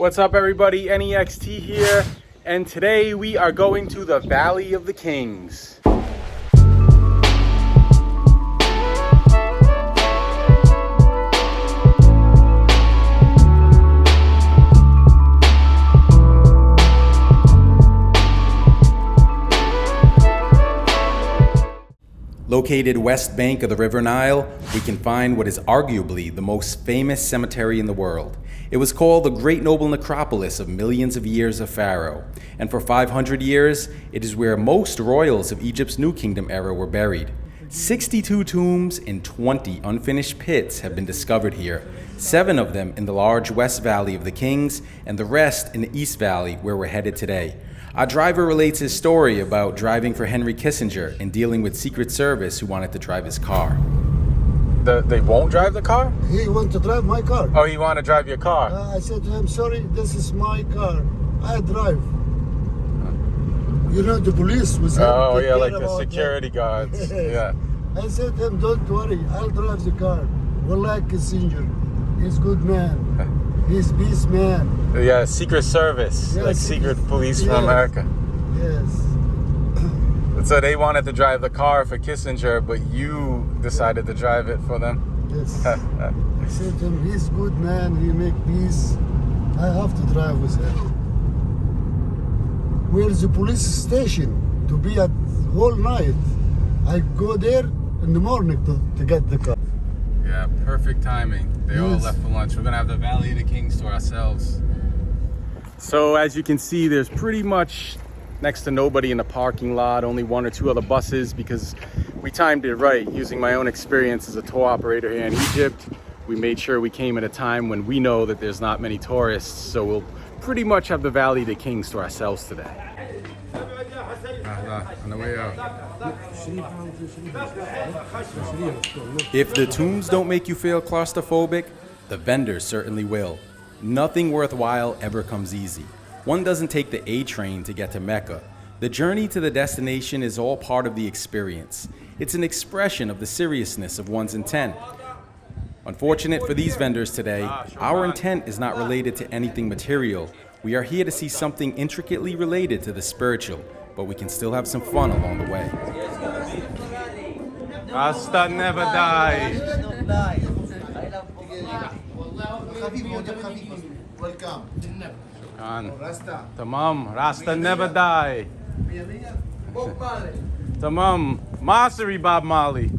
What's up everybody, Anyextee here, and today we are going to the Valley of the Kings. Located west bank of the River Nile, we can find what is arguably the most famous cemetery in the world. It was called the Great Noble Necropolis of millions of years of Pharaoh, and for 500 years, it is where most royals of Egypt's New Kingdom era were buried. 62 tombs and 20 unfinished pits have been discovered here, 7 of them in the large West Valley of the Kings, and the rest in the East Valley where we're headed today. Our driver relates his story about driving for Henry Kissinger and dealing with Secret Service who wanted to drive his car. They won't drive the car? He want to drive my car. Oh, he want to drive your car? I said to him, sorry, this is my car. I drive. You know, the police was... Oh, yeah, like the security guards. Yeah. I said to him, don't worry, I'll drive the car. Wallah Kissinger, he's good man. He's peace man. Yeah, Secret Service, yes, like secret police from America. Yes. So they wanted to drive the car for Kissinger, but you decided to drive it for them? Yes. I said to him, he's good man, he make peace. I have to drive with him. Where's the police station? To be at whole night. I go there in the morning to get the car. Yeah, perfect timing. They all left for lunch. We're gonna have the Valley of the Kings to ourselves. So as you can see, there's pretty much next to nobody in the parking lot, only 1 or 2 other buses because we timed it right. Using my own experience as a tour operator here in Egypt, we made sure we came at a time when we know that there's not many tourists, so we'll pretty much have the Valley of the Kings to ourselves today. On the way out. If the tombs don't make you feel claustrophobic, the vendors certainly will. Nothing worthwhile ever comes easy. One doesn't take the A train to get to Mecca. The journey to the destination is all part of the experience. It's an expression of the seriousness of one's intent. Unfortunate for these vendors today, our intent is not related to anything material. We are here to see something intricately related to the spiritual, but we can still have some fun along the way. Rasta never die. Welcome. Tamam, Rasta never die. Tamam, Masri Bob Marley.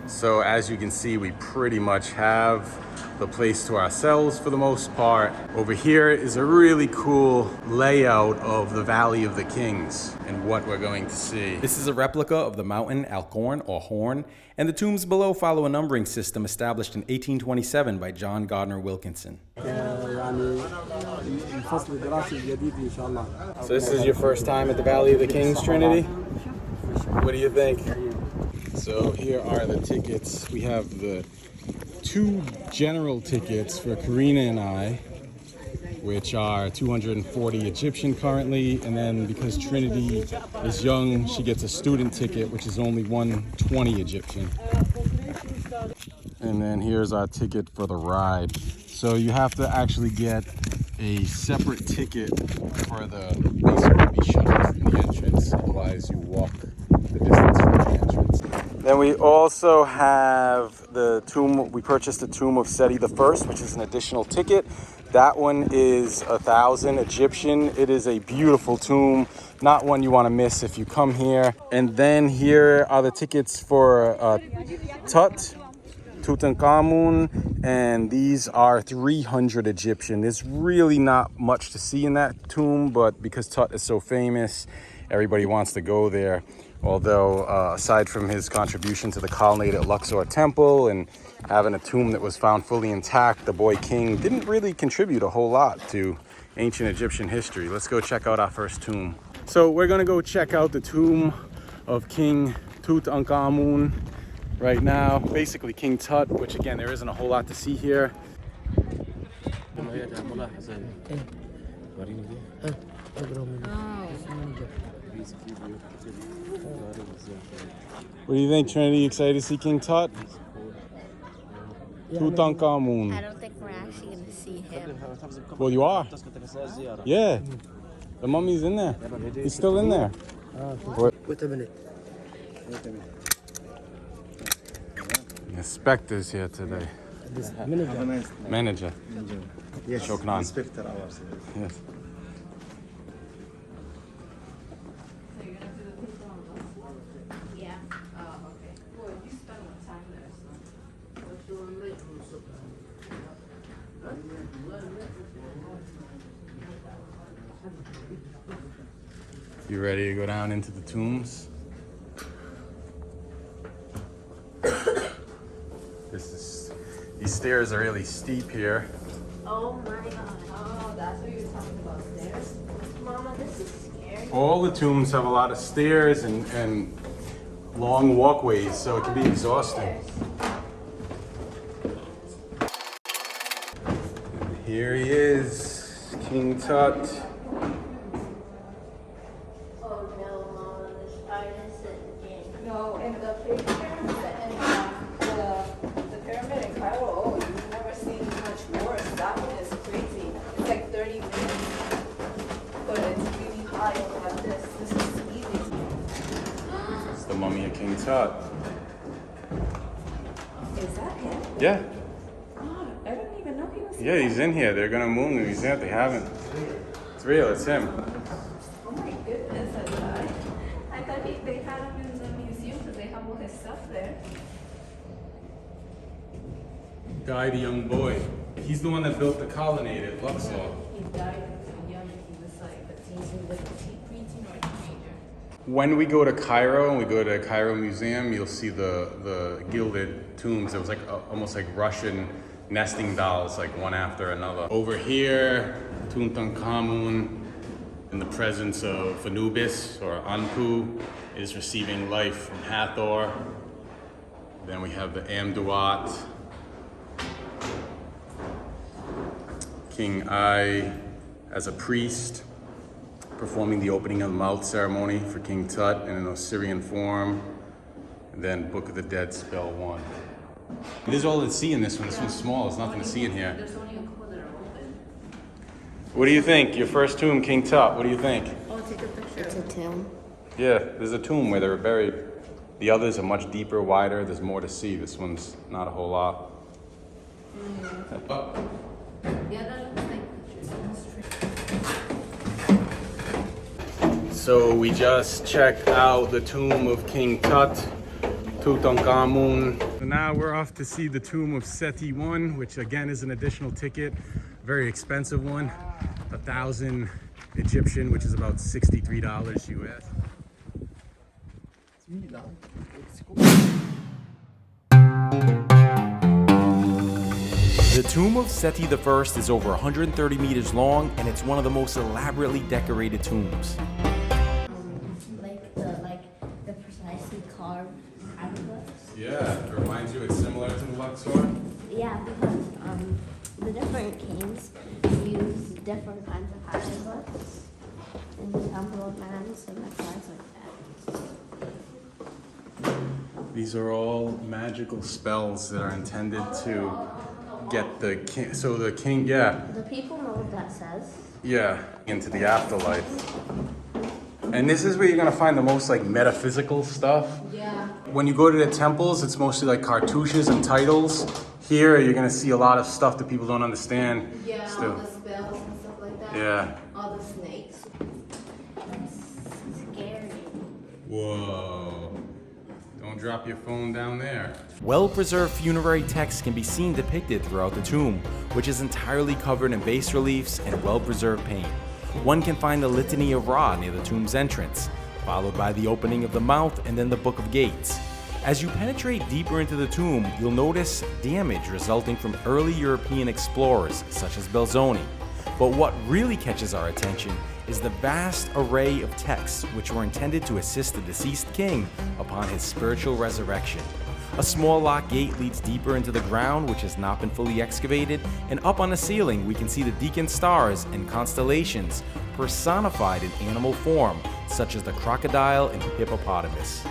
So as you can see, we pretty much have the place to ourselves for the most part. Over here is a really cool layout of the Valley of the Kings and what we're going to see. This is a replica of the mountain Alcorn or Horn, and the tombs below follow a numbering system established in 1827 by John Gardner Wilkinson. So this is your first time at the Valley of the Kings, Trinity? What do you think? So here are the tickets. We have the 2 general tickets for Karina and I, which are 240 Egyptian currently, and then because Trinity is young, she gets a student ticket, which is only 120 Egyptian. And then here's our ticket for the ride. So you have to actually get a separate ticket for the basically shuttles in the entrance, otherwise you walk the distance from the entrance. Then we also have the tomb. We purchased a tomb of Seti the First, which is an additional ticket. That one is 1,000 Egyptian. It is a beautiful tomb, not one you want to miss if you come here. And then here are the tickets for Tutankhamun, and these are 300 Egyptian. There's really not much to see in that tomb, but because Tut is so famous, everybody wants to go there. Although, aside from his contribution to the colonnaded Luxor temple and having a tomb that was found fully intact, the boy king didn't really contribute a whole lot to ancient Egyptian history. Let's go check out our first tomb. So we're gonna go check out the tomb of King Tutankhamun right now. Basically King Tut, which again, there isn't a whole lot to see here. What do you think, Trinity? Excited to see King Tut? Tutankhamun. I don't think we're actually going to see him. Well, you are. Yeah. The mummy's in there. He's still in there. Wait a minute. The inspector's here today. Manager. Yes. Shokran. Inspector ours. Yes. Yeah. Oh, okay. Well, you spent a lot of time there, You ready to go down into the tombs? These stairs are really steep here. Oh my god. Oh, that's what you were talking about, stairs? Mama, this is scary. All the tombs have a lot of stairs and long walkways, so it can be exhausting. And here he is, King Tut. Oh no, Mama, the spiders again. No, in the big pyramid and the pyramid in Cairo, oh, you've never seen much worse. That one is crazy. It's like 30 minutes, but it's really high like this. This is easy. It's the mummy of King Tut. Is that him? Yeah, Oh, I didn't even know he was yeah, he's in here. They're gonna move him. He's in. They haven't. It's real. It's him. Oh my goodness, I thought they had him in the museum because they have all his stuff there. Died a young boy. He's the one that built the colonnade at Luxor. He died young. He was like a teen, preteen or teenager. When we go to Cairo and we go to the Cairo Museum, you'll see the gilded tombs. It was like almost like Russian nesting dolls, like one after another. Over here, Tutankhamun, in the presence of Anubis or Anpu, is receiving life from Hathor. Then we have the Amduat, King Ai as a priest, performing the opening of the mouth ceremony for King Tut in an Osirian form. And then Book of the Dead, spell 1. There's all to see in this one. This one's small. There's nothing to see in here. There's only a couple that are open. What do you think? Your first tomb, King Tut. What do you think? Oh, take a picture. It's a tomb. Yeah, there's a tomb where they were buried. The others are much deeper, wider. There's more to see. This one's not a whole lot. Yeah, that looks like pictures. So we just checked out the tomb of King Tut, Tutankhamun. So now we're off to see the tomb of Seti I, which again is an additional ticket, very expensive one, 1,000 Egyptian, which is about $63 US. The tomb of Seti I is over 130 meters long, and it's one of the most elaborately decorated tombs. Like the precisely carved hieroglyphs. Yeah, it reminds you it's similar to the Luxor. Yeah, because the different kings use different kinds of hieroglyphs in the Temple of Man, so that's why it's like that. These are all magical spells that are intended to get the king. So the king, yeah, The people know what that says. yeah, into the afterlife. And this is where you're gonna find the most like metaphysical stuff. Yeah. When you go to the temples, it's mostly like cartouches and titles. Here, you're gonna see a lot of stuff that people don't understand. Yeah, Still. all the spells and stuff like that. Yeah. All the snakes. That's scary. Whoa. Don't drop your phone down there. Well-preserved funerary texts can be seen depicted throughout the tomb, which is entirely covered in bas reliefs and well-preserved paint. One can find the Litany of Ra near the tomb's entrance, followed by the opening of the mouth and then the Book of Gates. As you penetrate deeper into the tomb, you'll notice damage resulting from early European explorers such as Belzoni. But what really catches our attention is the vast array of texts which were intended to assist the deceased king upon his spiritual resurrection. A small lock gate leads deeper into the ground, which has not been fully excavated, and up on the ceiling we can see the deacon stars and constellations personified in animal form, such as the crocodile and hippopotamus.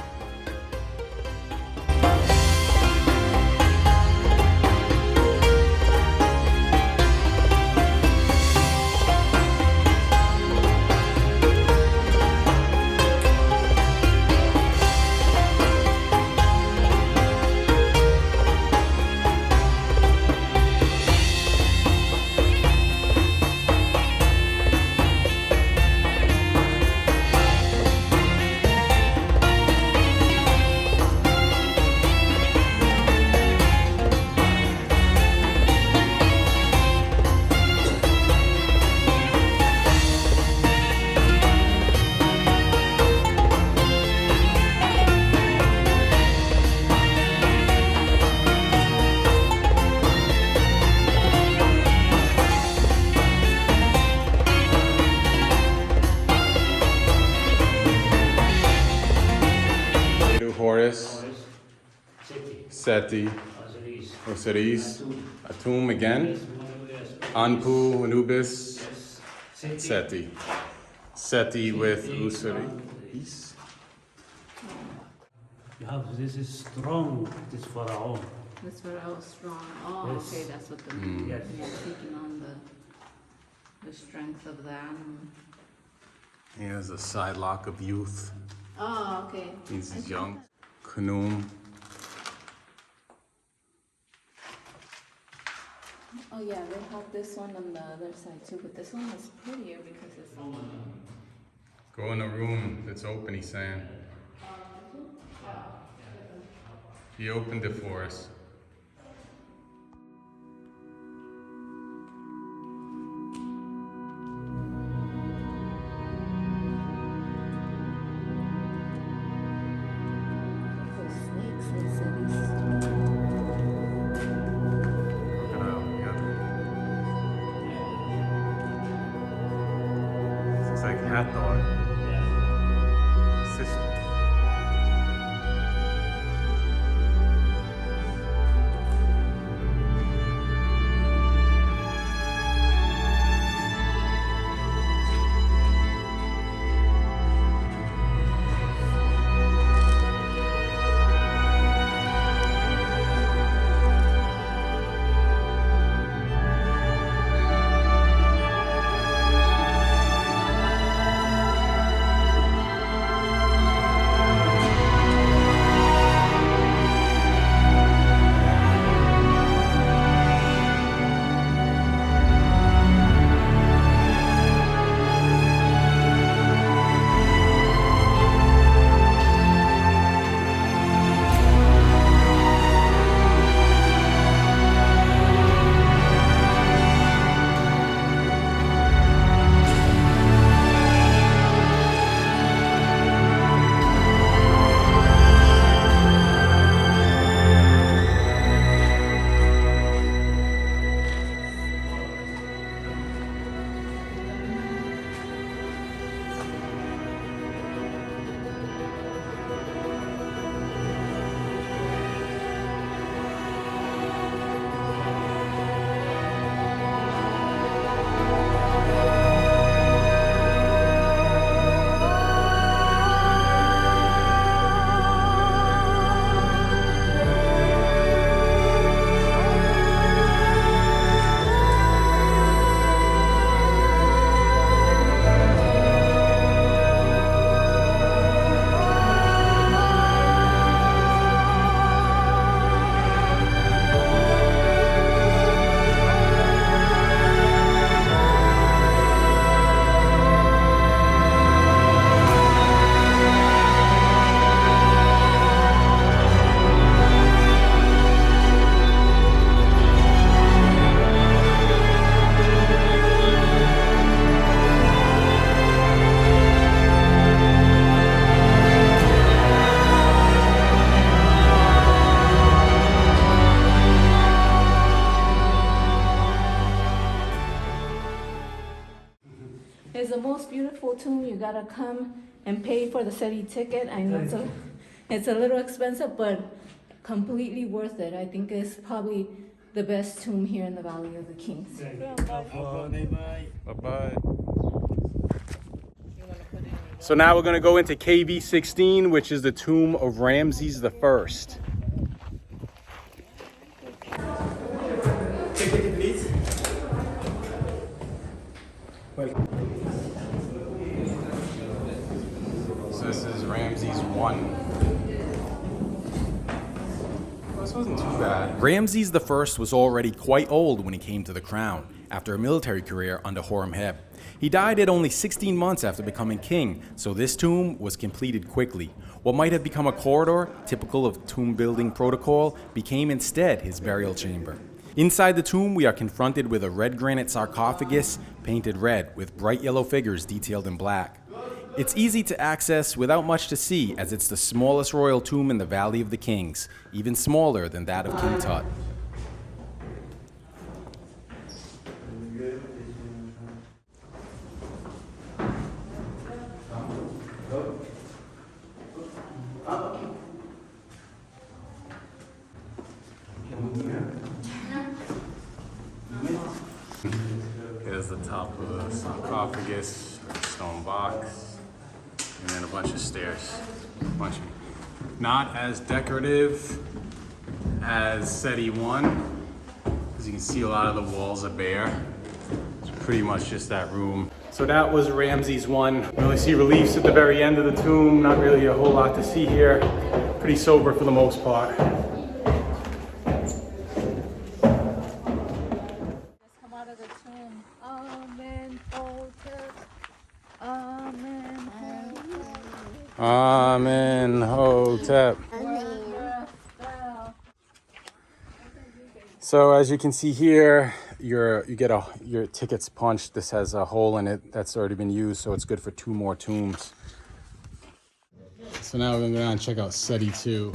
Horus, Seti, Seti, Osiris, Osiris, Atum again, Anubis, Anpu, Anubis, Seti. Seti. Seti with Osiris. You have this is strong, this pharaoh. This pharaoh is strong. Oh, Yes. okay, that's what the Yes. you're speaking on the strength of that. He has a side lock of youth. Oh, okay. Means he's young. Khnum. Oh yeah, they have this one on the other side too, but this one is prettier because it's. Go in a room that's open, he's saying. He opened it for us. Snakes and cities. Crocodile, yeah. This looks like Hathor. Sister. It's the most beautiful tomb. You gotta come and pay for the Seti ticket. I know it's a little expensive, but completely worth it. I think it's probably the best tomb here in the Valley of the Kings. Bye-bye. So now we're gonna go into KV-16, which is the tomb of Ramses the First. Ticket, please. So this is Ramses I. This wasn't too bad. Ramses I was already quite old when he came to the crown, after a military career under Horemheb. He died at only 16 months after becoming king, so this tomb was completed quickly. What might have become a corridor, typical of tomb building protocol, became instead his burial chamber. Inside the tomb, we are confronted with a red granite sarcophagus painted red with bright yellow figures detailed in black. It's easy to access without much to see, as it's the smallest royal tomb in the Valley of the Kings, even smaller than that of King Tut. top of the sarcophagus, or stone box, and then a bunch of stairs. Not as decorative as Seti 1, as you can see a lot of the walls are bare. It's pretty much just that room. So that was Ramses 1. We only see reliefs at the very end of the tomb, not really a whole lot to see here. Pretty sober for the most part. Come out of the tomb. Amen. Amen. Amenhotep. So as you can see here, you get your tickets punched. This has a hole in it that's already been used, so it's good for 2 more tombs. So now we're gonna go down and check out Seti 2.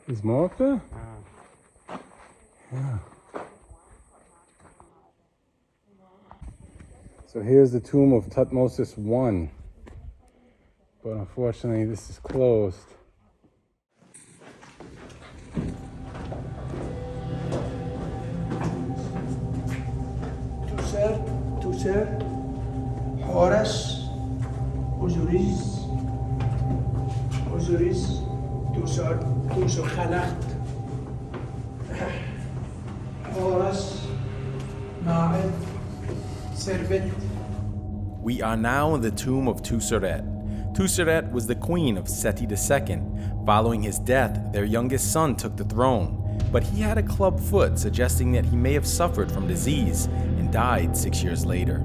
Is more up there? Yeah. So here's the tomb of Tutmosis I. But unfortunately this is closed. Tusaret, Horus, Osiris, Tusaret, Horus, Ma'ed, Servet. We are now in the tomb of Tusaret. Tusaret was the queen of Seti II. Following his death, their youngest son took the throne, but he had a club foot, suggesting that he may have suffered from disease and died 6 years later.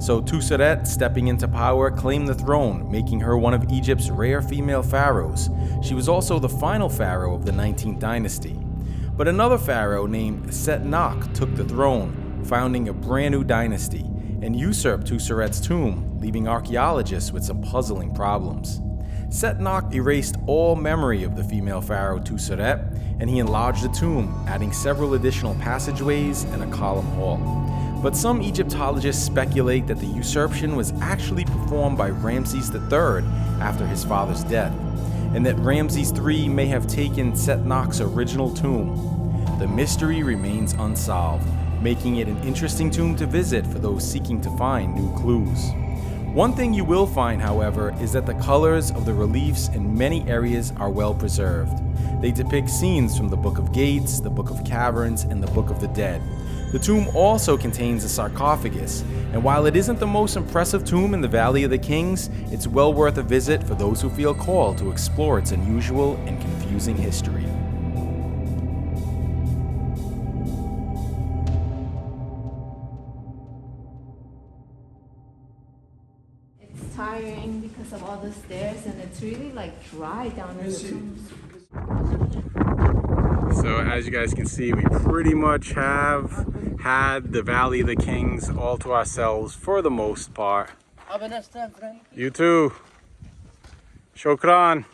So Tusaret, stepping into power, claimed the throne, making her one of Egypt's rare female pharaohs. She was also the final pharaoh of the 19th dynasty. But another pharaoh named Setnakh took the throne, founding a brand new dynasty, and usurped Tusaret's tomb, leaving archaeologists with some puzzling problems. Setnakh erased all memory of the female pharaoh Tusaret, and he enlarged the tomb, adding several additional passageways and a column hall. But some Egyptologists speculate that the usurpation was actually performed by Ramses III after his father's death, and that Ramses III may have taken Setnakh's original tomb. The mystery remains unsolved, making it an interesting tomb to visit for those seeking to find new clues. One thing you will find, however, is that the colors of the reliefs in many areas are well preserved. They depict scenes from the Book of Gates, the Book of Caverns, and the Book of the Dead. The tomb also contains a sarcophagus, and while it isn't the most impressive tomb in the Valley of the Kings, it's well worth a visit for those who feel called to explore its unusual and confusing history. It's tiring because of all the stairs, and it's really like dry down in the tombs. So as you guys can see, we pretty much have had the Valley of the Kings all to ourselves for the most part. You too. Shukran.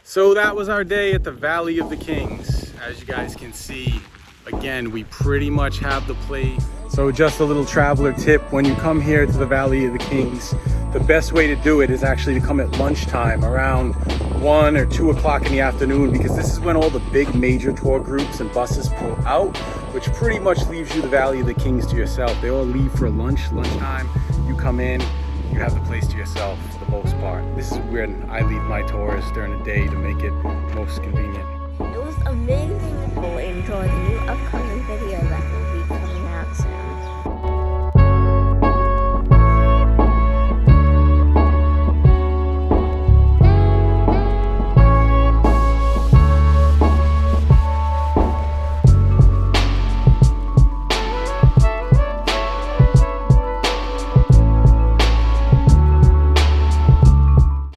So that was our day at the Valley of the Kings. As you guys can see, again, we pretty much have the place. So just a little traveler tip, when you come here to the Valley of the Kings, the best way to do it is actually to come at lunchtime around 1 or 2 o'clock in the afternoon, because this is when all the big major tour groups and buses pull out, which pretty much leaves you the Valley of the Kings to yourself. They all leave for lunchtime. You come in, you have the place to yourself for the most part. This is when I leave my tours during the day to make it most convenient. It was amazing. I enjoyed it.